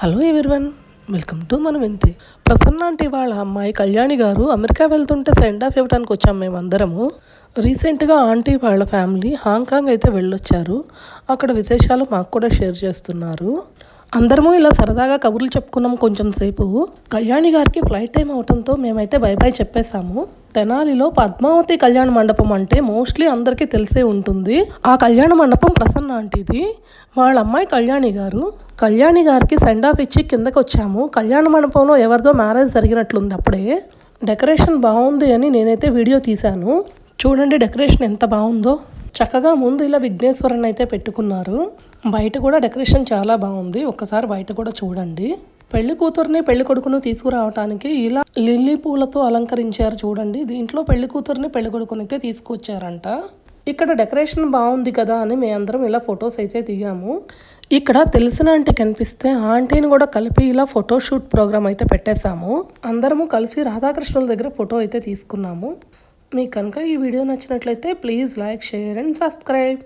Hello everyone, welcome to మన వింతి. Prasanna aunty వాళ్ళ అమ్మాయి కళ్యాణి గారు అమెరికా వెళ్తుంటే సెండ్ ఆఫ్ ఇవ్వడానికి వచ్చాం మేమందరము. రీసెంట్గా ఆంటీ వాళ్ళ ఫ్యామిలీ హాంకాంగ్ అయితే వెళ్ళొచ్చారు. అక్కడ విశేషాలు మాకు కూడా షేర్ చేస్తున్నారు. అందరము ఇలా సరదాగా కబుర్లు చెప్పుకున్నాం కొంచెం సేపు. కళ్యాణి గారికి ఫ్లైట్ టైం అవడంతో మేమైతే బై బై చెప్పేశాము. తెనాలిలో పద్మావతి కళ్యాణ మండపం అంటే మోస్ట్లీ అందరికీ తెలిసే ఉంటుంది. ఆ కళ్యాణ మండపం ప్రసన్న ఆంటీది. వాళ్ళ అమ్మాయి కళ్యాణి గారు. కళ్యాణి గారికి సెండ్ ఆఫ్ ఇచ్చి కిందకి వచ్చాము. కళ్యాణ మండపంలో ఎవరిదో మ్యారేజ్ జరిగినట్లుంది. అప్పుడే డెకరేషన్ బాగుంది అని నేనైతే వీడియో తీశాను. చూడండి డెకరేషన్ ఎంత బాగుందో. చక్కగా ముందు ఇలా విఘ్నేశ్వరన్ అయితే పెట్టుకున్నారు. బయట కూడా డెకరేషన్ చాలా బాగుంది. ఒక్కసారి బయట కూడా చూడండి. పెళ్లి కూతుర్ని పెళ్లి కొడుకును తీసుకురావటానికి ఇలా లిల్లీ పూలతో అలంకరించారు చూడండి. దీంట్లో పెళ్లి కూతుర్ని పెళ్లి కొడుకుని అయితే తీసుకొచ్చారంట. ఇక్కడ డెకరేషన్ బాగుంది కదా అని మేమందరం ఇలా ఫొటోస్ అయితే దిగాము. ఇక్కడ తెలిసిన ఆంటీ కనిపిస్తే ఆంటీని కూడా కలిపి ఇలా ఫోటోషూట్ ప్రోగ్రామ్ అయితే పెట్టేశాము. అందరము కలిసి రాధాకృష్ణుల దగ్గర ఫోటో అయితే తీసుకున్నాము. మీకు కనుక ఈ వీడియో నచ్చినట్లయితే please like, share and subscribe.